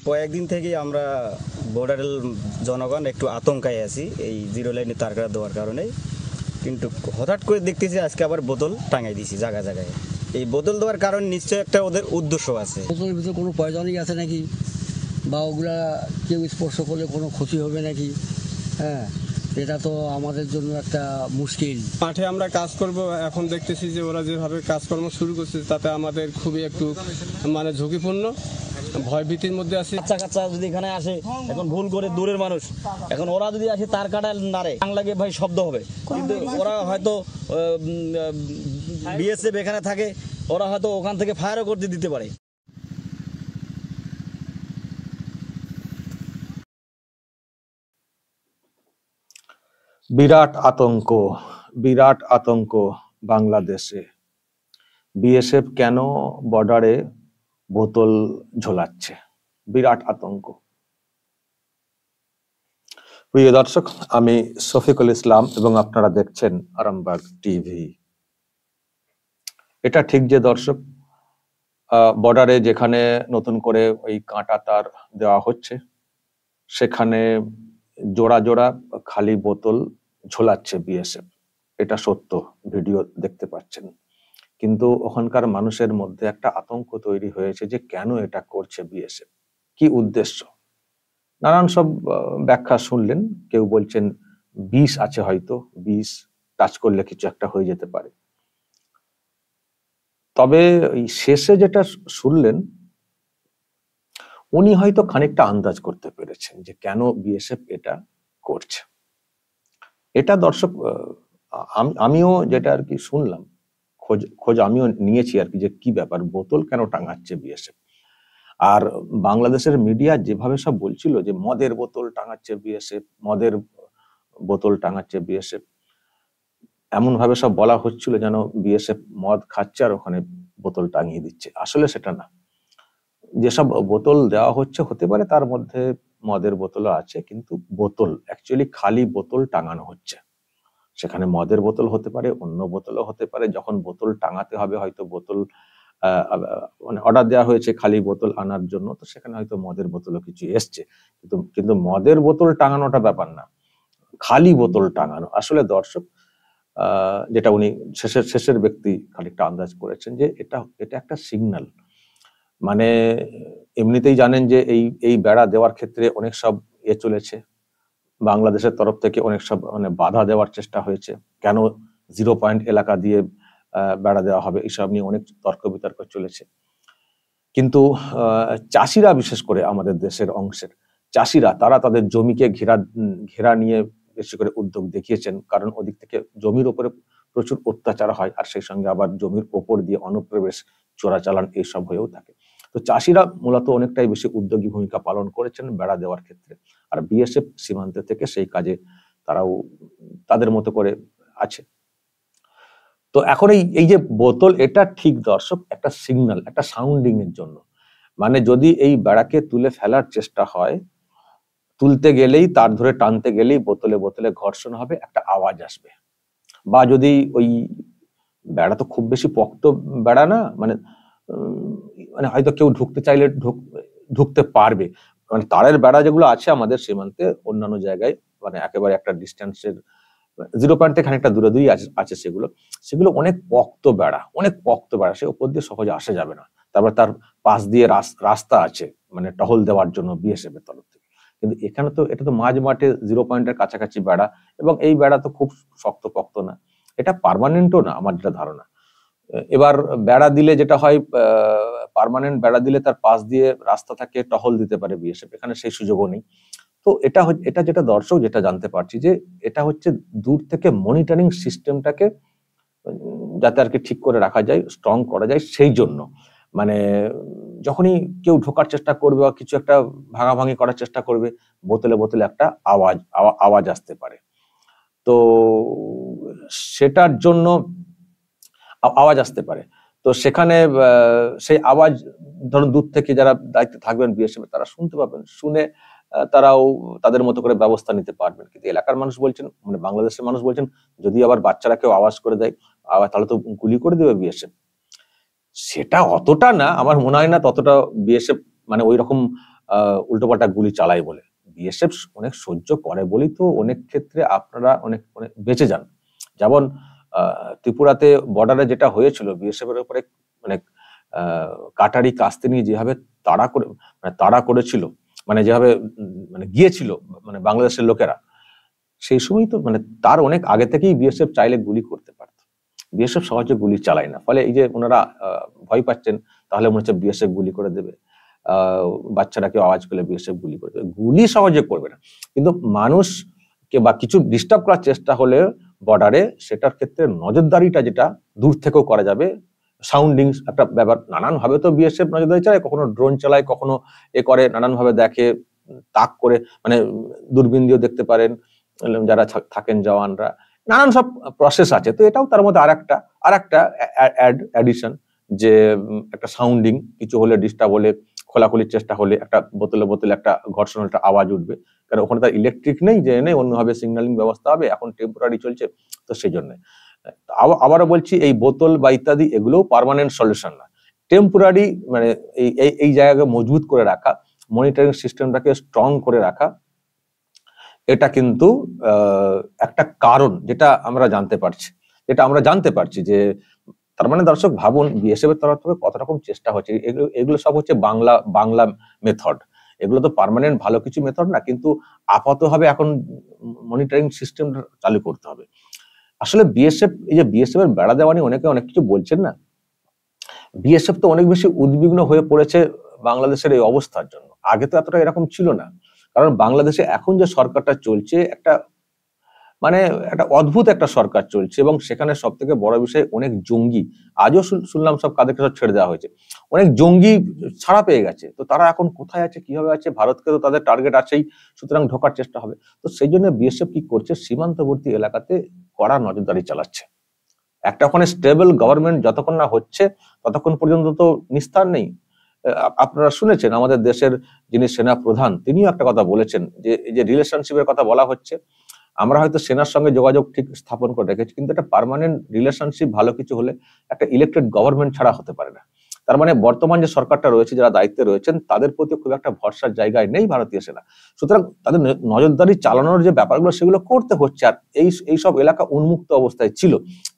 কয়েকদিন থেকেই আমরা বর্ডারের জনগণ একটু আতঙ্কায় আছি এই জিরো লাইনে তার কাটা দেওয়ার কারণে। কিন্তু হঠাৎ করে দেখতেছি আজকে আবার বোতল টাঙাই দিছি জায়গায় জায়গায়। এই বোতল দেওয়ার কারণ নিশ্চয় একটা ওদের উদ্দেশ্য আছে। বোতলের ভিতরে কোনো পয়জনই আছে নাকি, বা ওগুলা কেউ স্পর্শ করলে কোনো ক্ষতি হবে নাকি? হ্যাঁ, এটা তো আমাদের জন্য একটা মুশকিল। মাঠে আমরা কাজ করব, এখন দেখতেছি যে ওরা যেভাবে কাজকর্ম শুরু করছে তাতে আমাদের খুবই একটু মানে ঝুঁকিপূর্ণ, ভয়ভীতির মধ্যে আছে। কাচ্চা যদি এখানে আসে, এখন ভুল করে দূরের মানুষ, এখন ওরা যদি আসে তার কাটা নাড়ে লাগে ভাই শব্দ হবে, কিন্তু ওরা হয়তো বিএসএফ এখানে থাকে, ওরা হয়তো ওখান থেকে ফায়ারও করতে দিতে পারে। বিরাট আতঙ্ক বাংলাদেশে। বিএসএফ কেন বর্ডারে বোতল ঝোলাচ্ছে? বিরাট আতঙ্ক। প্রিয় দর্শক, আমি শফিকুল ইসলাম এবং আপনারা দেখছেন আরামবাগ টিভি। এটা ঠিক যে দর্শক, বর্ডারে যেখানে নতুন করে ওই কাঁটা তার দেওয়া হচ্ছে সেখানে জোড়া জোড়া খালি বোতল ঝোলাচ্ছে বিএসএফ। এটা সত্য, ভিডিও দেখতে পাচ্ছেন। কিন্তু ওখানকার মানুষের মধ্যে একটা আতঙ্ক তৈরি হয়েছে যে কেন এটা করছে বিএসএফ, কি উদ্দেশ্য। নানান সব ব্যাখ্যা শুনলেন। কেউ বলছেন বিষ আছে, হয়তো বিষ টাচ করলে কিছু একটা হয়ে যেতে পারে। তবে এই শেষে যেটা শুনলেন, উনি হয়তো খানিকটা আন্দাজ করতে পেরেছেন যে কেন বিএসএফ এটা করছে। এটা দর্শক, আমিও যেটা আর কি শুনলাম, খোঁজ আমিও নিয়েছি আর কি, যে কি ব্যাপার, বোতল কেন টাঙাচ্ছে বিএসএফ। আর বাংলাদেশের মিডিয়া যেভাবে সব বলছিল যে মদের বোতল টাঙাচ্ছে বিএসএফ, মদের বোতল টাঙাচ্ছে বিএসএফ, এমন ভাবে সব বলা হচ্ছিল যেন বিএসএফ মদ খাচ্ছে আর ওখানে বোতল টাঙিয়ে দিচ্ছে। আসলে সেটা না। যেসব বোতল দেওয়া হচ্ছে হতে পারে তার মধ্যে মদের বোতলও আছে, কিন্তু বোতল অ্যাকচুয়ালি খালি বোতল টাঙানো হচ্ছে। সেখানে মদের বোতল হতে পারে, অন্য বোতলও হতে পারে। যখন বোতল টাঙাতে হবে, হয়তো বোতল মানে অর্ডার দেওয়া হয়েছে খালি বোতল আনার জন্য, তো সেখানে হয়তো মদের বোতলও কিছু এসছে। কিন্তু মদের বোতল টাঙানোটা ব্যাপার না, খালি বোতল টাঙানো। আসলে দর্শক, যেটা উনি শেষের ব্যক্তি খানিকটা আন্দাজ করেছেন যে এটা একটা সিগন্যাল। মানে এমনিতেই জানেন যে এই বেড়া দেওয়ার ক্ষেত্রে অনেক সব চলেছে, বাংলাদেশের তরফ থেকে অনেক সব মানে বাধা দেওয়ার চেষ্টা হয়েছে। কেন 0 পয়েন্ট এলাকা দিয়ে বেড়া দেওয়া হবে, এইসব নিয়ে অনেক তর্ক বিতর্ক চলেছে। কিন্তু চাষিরা, বিশেষ করে আমাদের দেশের অংশের চাষিরা, তারা তাদের জমিকে ঘেরা নিয়ে বেশি করে উদ্যোগ দেখিয়েছেন। কারণ ওদিক থেকে জমির ওপরে প্রচুর অত্যাচার হয়, আর সেই সঙ্গে আবার জমির ওপর দিয়ে অনুপ্রবেশ, চোরাচালান এইসব হয়েও থাকে। তো চাষিরা মূলত অনেকটাই বেশি উদ্যোগী ভূমিকা পালন করেছেন বেড়া দেওয়ার ক্ষেত্রে। আর বিএসএফ সীমান্তে থেকে সেই কাজে তারাও তাদের মতো করে আছে। তো এখন এই যে বোতল, এটা ঠিক দর্শক একটা সিগন্যাল, একটা সাউন্ডিং এর জন্য। মানে যদি এই বেড়াকে তুলে ফেলার চেষ্টা হয়, তুলতে গেলেই, তার ধরে টানতে গেলেই বোতলে বোতলে ঘর্ষণ হবে, একটা আওয়াজ আসবে। বা যদি ওই বেড়া তো খুব বেশি পক্ত বেড়া না, মানে হয়তো কেউ ঢুকতে চাইলে ঢুকতে পারবে। মানে তারের বেড়া যেগুলো আছে আমাদের সীমান্তে অন্যান্য জায়গায়, মানে একেবারে একটা ডিস্টেন্সের 0 পয়েন্ট থেকে খানিকটা দূরে দূরেই আছে সেগুলো অনেক পক্ত বেড়া, সে উপর দিয়ে সহজে আসা যাবে না। তারপর তার পাশ দিয়ে রাস্তা আছে, মানে টহল দেওয়ার জন্য বিএসএফ এর তরফ থেকে। কিন্তু এখানে তো এটা তো মাঝ মাঠে 0 পয়েন্টের কাছাকাছি বেড়া, এবং এই বেড়া তো খুব শক্তপোক্ত না, এটা পার্মানেন্টও না আমার যেটা ধারণা। এবার বেড়া দিলে যেটা হয়, পার্মানেন্ট বেড়া দিলে তার পাশ দিয়ে রাস্তা থাকে, টহল দিতে পারে বিএসএফ, এখানে সেই সুযোগও নেই। তো এটা যেটা দর্শক যেটা জানতে পারছি, যে এটা হচ্ছে দূর থেকে মনিটরিং সিস্টেমটাকে যাতে আর কি ঠিক করে রাখা যায়, স্ট্রং করা যায়, সেই জন্য। মানে যখনই কেউ ঢোকার চেষ্টা করবে বা কিছু একটা ভাঙাভাঙি করার চেষ্টা করবে, বোতলে বোতলে একটা আওয়াজ আসতে পারে। তো সেটার জন্য আওয়াজ আসতে পারে। তো তো সেখানে সেই আওয়াজ ধরুন দূর থেকে যারা দায়িত্বে থাকবেন বিএসএফ তারা শুনতে পাবেন, শুনে তারাও তাদের মতো করে ব্যবস্থা নিতে পারবেন। কিন্তু এলাকার মানুষ বলছেন, মানে বাংলাদেশের মানুষ বলছেন, যদি আবার বাচ্চারা কেউ আওয়াজ করে দেয় আবার তাহলে তো গুলি করে দেবে বিএসএফ। সেটা অতটা না, আমার মনে হয় না ততটা বিএসএফ মানে ওই রকম উল্টোপাল্টা গুলি চালায় বলে। বিএসএফ অনেক সহ্য করে বলেই তো অনেক ক্ষেত্রে আপনারা অনেক অনেক বেঁচে যান। যেমন ত্রিপুরাতে বর্ডারে যেটা হয়েছিল, বিএসএফ এর উপরে মানে কাটারি কাস্তে নিয়ে যেভাবে তাড়া করেছিল, মানে যেভাবে মানে গিয়েছিল মানে বাংলাদেশের লোকেরা, সেই সময় তো মানে তার অনেক আগে থেকেই বিএসএফ চাইলে গুলি করতে পারত। বিএসএফ সহজে গুলি চালায় না, ফলে এই যে ওনারা ভয় পাচ্ছেন তাহলে মনে হচ্ছে বিএসএফ গুলি করে দেবে, বাচ্চারা কেউ আওয়াজ করলে বিএসএফ গুলি করে দেবে। গুলি সহজে করবে না, কিন্তু মানুষকে বা কিছু ডিস্টার্ব করার চেষ্টা হলে বর্ডারে, সেটার ক্ষেত্রে নজরদারিটা যেটা দূর থেকেও করা যাবে। সাউন্ডিং একটা ব্যাপার, নানান ভাবে তো বিএসএফ নজরদারি চালায়, কখনো ড্রোন চালায়, কখনো করে, নানান ভাবে দেখে, তাক করে, মানে দূরবীন দিয়েও দেখতে পারেন যারা থাকেন জওয়ানরা, নানান সব প্রসেস আছে। তো এটাও তার মধ্যে আর একটা অ্যাডিশন, যে একটা সাউন্ডিং, কিছু হলে ডিস্টার্ব হলে, খোলাখুলির চেষ্টা হলে, একটা বোতলে একটা ঘর্ষণ, একটা আওয়াজ উঠবে, কারণ ওখানে তার ইলেকট্রিক নেই যে নেই, অন্যভাবে সিগন্যালিং ব্যবস্থা হবে, এখন টেম্পোরারি চলছে, তো সেই জন্য। আবারও বলছি, এই বোতল বা ইত্যাদি এগুলোও পার্মানেন্ট সলিউশন না, টেম্পোরারি, মানে এই জায়গাকে মজবুত করে রাখা, মনিটরিং সিস্টেমটাকে স্ট্রং করে রাখা, এটা কিন্তু একটা কারণ, যেটা আমরা জানতে পারছি যে, তার মানে দর্শক ভাবুন বিএসএফ এর তরফ থেকে কত রকম চেষ্টা হচ্ছে। এগুলো সব হচ্ছে বাংলা মেথড, এগুলো তো পার্মানেন্ট ভালো কিছু মেথড না, কিন্তু আপাতভাবে এখন মনিটরিং সিস্টেম চালু করতে হবে। আসলে বিএসএফ, এই যে বিএসএফ এর বেড়া দেওয়া নিয়ে অনেকে অনেক কিছু বলছেন না, বিএসএফ তো অনেক বেশি উদ্বিগ্ন হয়ে পড়েছে বাংলাদেশের এই অবস্থার জন্য। আগে তো এতটা এরকম ছিল না, কারণ বাংলাদেশে এখন যে সরকারটা চলছে, একটা অদ্ভুত একটা সরকার চলছে, এবং সেখানে সব থেকে বড় বিষয় অনেক জঙ্গি, আজও শুনলাম সব কাদেরকে সব ছেড়ে দেওয়া হয়েছে, অনেক জঙ্গি ছাড়া পেয়ে গেছে। তো তারা এখন কোথায় আছে, কিভাবে আছে, ভারতকে তো তাদের টার্গেট আছেই, সুতরাং ঢোকার চেষ্টা হবে। তো সেই জন্য বিএসএফ কি করছে, সীমান্তবর্তী এলাকাতে কড়া নজরদারি চালাচ্ছে। একটা ওখানে স্টেবল গভর্নমেন্ট যতক্ষণ না হচ্ছে ততক্ষণ পর্যন্ত তো নিস্তার নেই। আপনারা শুনেছেন আমাদের দেশের যিনি সেনা প্রধান, তিনিও একটা কথা বলেছেন, যে এই যে রিলেশনশিপের কথা বলা হচ্ছে, আমরা হয়তো সেনার সঙ্গে যোগাযোগ ঠিক স্থাপন করে রেখেছি, কিন্তু একটা পার্মানেন্ট রিলেশনশিপ ভালো কিছু হলে একটা ইলেক্টেড গভর্নমেন্ট ছাড়া হতে পারে না। তার মানে বর্তমান যে সরকারটা রয়েছে, যারা দায়িত্বে রয়েছেন, তাদের প্রতি খুব একটা ভরসার জায়গায় নেই ভারতীয় সেনা। সুতরাং তাদের নজরদারি চালানোর যে ব্যাপারগুলো সেগুলো করতে হচ্ছে। আর এই সব এলাকা উন্মুক্ত অবস্থায় ছিল,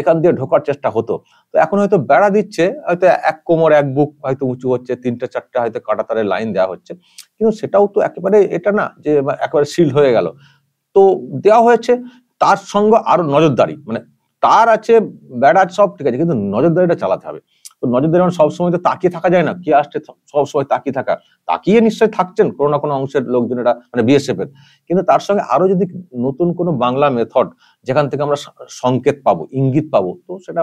এখান দিয়ে ঢোকার চেষ্টা হতো। তো এখন হয়তো বেড়া দিচ্ছে, হয়তো এক কোমর এক বুক হয়তো উঁচু হচ্ছে, 3-4 হয়তো কাঁটাতারের লাইন দেওয়া হচ্ছে, কিন্তু সেটাও তো একেবারে এটা না যে একেবারে শিল্ড হয়ে গেল। তো দেওয়া হয়েছে, তার সঙ্গে আরো নজরদারি, মানে তার আছে বেড়া সব ঠিক আছে, কিন্তু নজরদারিটা চালাতে হবে। তো নজরদারি মানে সবসময় তো তাকিয়ে থাকা যায় না, কি আসছে সবসময় তাকিয়ে নিশ্চয়ই থাকছেন কোনো না কোনো অংশের লোকজনেরা, মানে বিএসএফ এর, কিন্তু তার সঙ্গে আরো যদি নতুন কোনো বাংলা মেথড, যেখান থেকে আমরা সংকেত পাবো, ইঙ্গিত পাবো, তো সেটা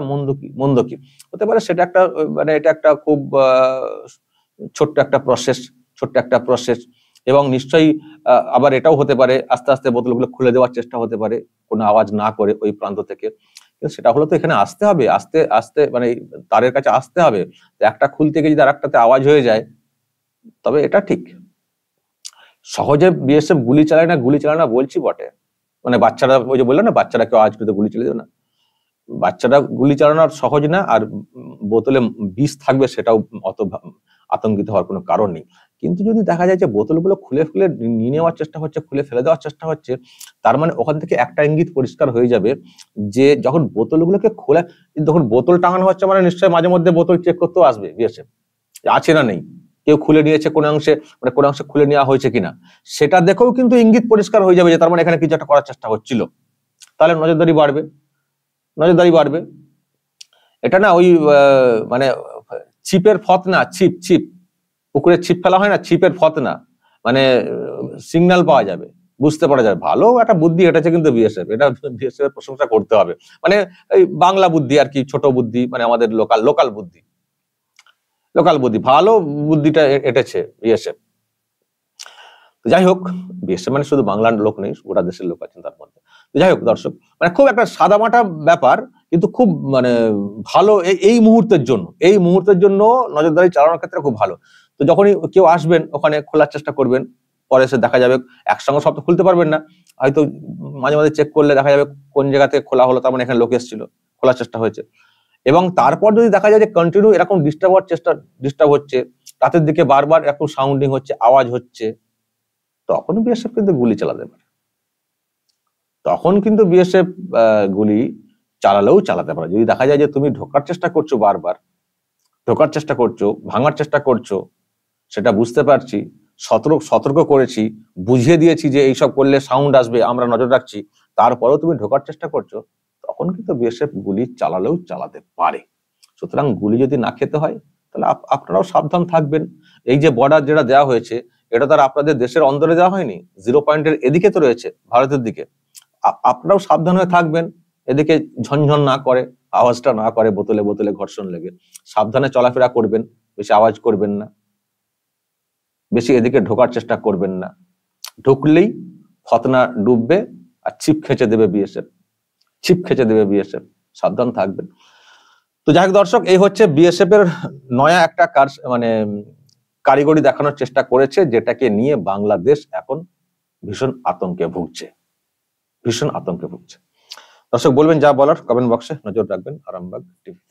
মন্দ কি হতে পারে। সেটা একটা মানে এটা একটা খুব ছোট্ট একটা প্রসেস, এবং নিশ্চয়ই আবার এটাও হতে পারে আস্তে আস্তে বোতলগুলো খুলে দেওয়ার চেষ্টা হতে পারে, কোনো আওয়াজ না করে ওই প্রান্ত থেকে। কিন্তু সেটা হলো তো এখানে আসতে হবে, আস্তে আস্তে, মানে তারের কাছে আসতে হবে। একটা খুলতে গিয়ে যদি আরেকটাতে আওয়াজ হয়ে যায়, তবে এটা ঠিক সহজে বিএসএফ গুলি চালায় না বলছি বটে, মানে বাচ্চারা, ওই যে বললেন না, বাচ্চারা কেউ আওয়াজ করে গুলি চালিয়ে দেবে না, বাচ্চারা গুলি চালানো সহজ না, আর বোতলে বিষ থাকবে সেটাও অত আতঙ্কিত হওয়ার কোনো কারণ নেই। কিন্তু যদি দেখা যায় যে বোতলগুলো খুলে নিয়ে নেওয়ার চেষ্টা হচ্ছে, খুলে ফেলে দেওয়ার চেষ্টা হচ্ছে, তার মানে ওখান থেকে একটা ইঙ্গিত পরিষ্কার হয়ে যাবে যে যখন বোতলগুলোকে খোলা, যখন বোতল টাঙানো হচ্ছে, মানে নিশ্চয়ই মাঝে মধ্যে বোতল চেক করতেও আসবে বিএসএফ, আছে না নেই, কেউ খুলে নিয়েছে কোন অংশে, মানে কোন অংশে খুলে নেওয়া হয়েছে কিনা, সেটা দেখেও কিন্তু ইঙ্গিত পরিষ্কার হয়ে যাবে যে তার মানে এখানে কিছু একটা করার চেষ্টা হচ্ছিল। তাহলে নজরদারি বাড়বে। এটা না ওই মানে ছিপের ফত না, ছিপ পুকুরে ছিপ ফেলা হয় না, ছিপের ফত না, মানে সিগন্যাল পাওয়া যাবে, বুঝতে পারা যাবে। ভালো একটা বুদ্ধি এটাছে কিন্তু বিএসএফ, এটা বিএসএফ এর প্রশংসা করতে হবে। মানে এই বাংলা বুদ্ধি আর কি, ছোট বুদ্ধি, মানে আমাদের লোকাল বুদ্ধি, ভালো বুদ্ধিটা এটেছে বিএসএফ। যাই হোক, বিএসএফ মানে শুধু বাংলার লোক নেই, গোটা দেশের লোক আছেন তার মধ্যে। যাই হোক দর্শক, মানে খুব একটা সাদামাটা ব্যাপার, কিন্তু খুব মানে ভালো এই মুহূর্তের জন্য নজরদারি চালানোর ক্ষেত্রে খুব ভালো। তো যখনই কেউ আসবেন ওখানে খোলার চেষ্টা করবেন, পরে এসে দেখা যাবে একসঙ্গে সব তো খুলতে পারবেন না, হয়তো মাঝে মাঝে চেক করলে দেখা যাবে কোন জায়গা থেকে খোলা হলো, তার মানে এখানে লোক এসেছিল, খোলার চেষ্টা হয়েছে। এবং তারপর যদি দেখা যায় যে কন্টিনিউ এরকম ডিস্টার্ব হচ্ছে, রাতের দিকে বারবার এরকম সাউন্ডিং হচ্ছে, আওয়াজ হচ্ছে, তখন বিএসএফ কিন্তু গুলি চালাতে পারে। তখন কিন্তু বিএসএফ গুলি চালালেও চালাতে পারে। যদি দেখা যায় যে তুমি ঢোকার চেষ্টা করছো, বারবার ঢোকার চেষ্টা করছো, ভাঙার চেষ্টা করছো, সেটা বুঝতে পারছি, সতর্ক করেছি, বুঝিয়ে দিয়েছি যে এইসব করলে সাউন্ড আসবে, আমরা নজর রাখছি, তারপরেও তুমি ঢোকার চেষ্টা করছো, তখন কিন্তু বিএসএফ গুলি চালালেও চালাতে পারে। সুতরাং গুলি যদি না খেতে হয় তাহলে আপনারাও সাবধান থাকবেন। এই যে বর্ডার যেটা দেওয়া হয়েছে, এটা তার আপনাদের দেশের অন্দরে দেওয়া হয়নি, 0 পয়েন্টের এদিকে তো রয়েছে, ভারতের দিকে। আপনারাও সাবধান হয়ে থাকবেন, এদিকে ঝনঝন না করে, আওয়াজটা না করে, বোতলে বোতলে ঘর্ষণ লেগে সাবধানে চলাফেরা করবেন, বেশি আওয়াজ করবেন না, বেশি এদিকে ঢোকার চেষ্টা করবেন না। ঢুকলেই ফতনা ডুববে আর ছিপ খেঁচে দেবে বিএসএফ, সাবধান থাকবেন। তো যাই হোক দর্শক, এই হচ্ছে বিএসএফ এর নয়া একটা কারিগরি দেখানোর চেষ্টা করেছে, যেটাকে নিয়ে বাংলাদেশ এখন ভীষণ আতঙ্কে ভুগছে। দর্শক বলবেন যা বলার কমেন্ট বক্সে, নজর রাখবেন আরামবাগ টিভি।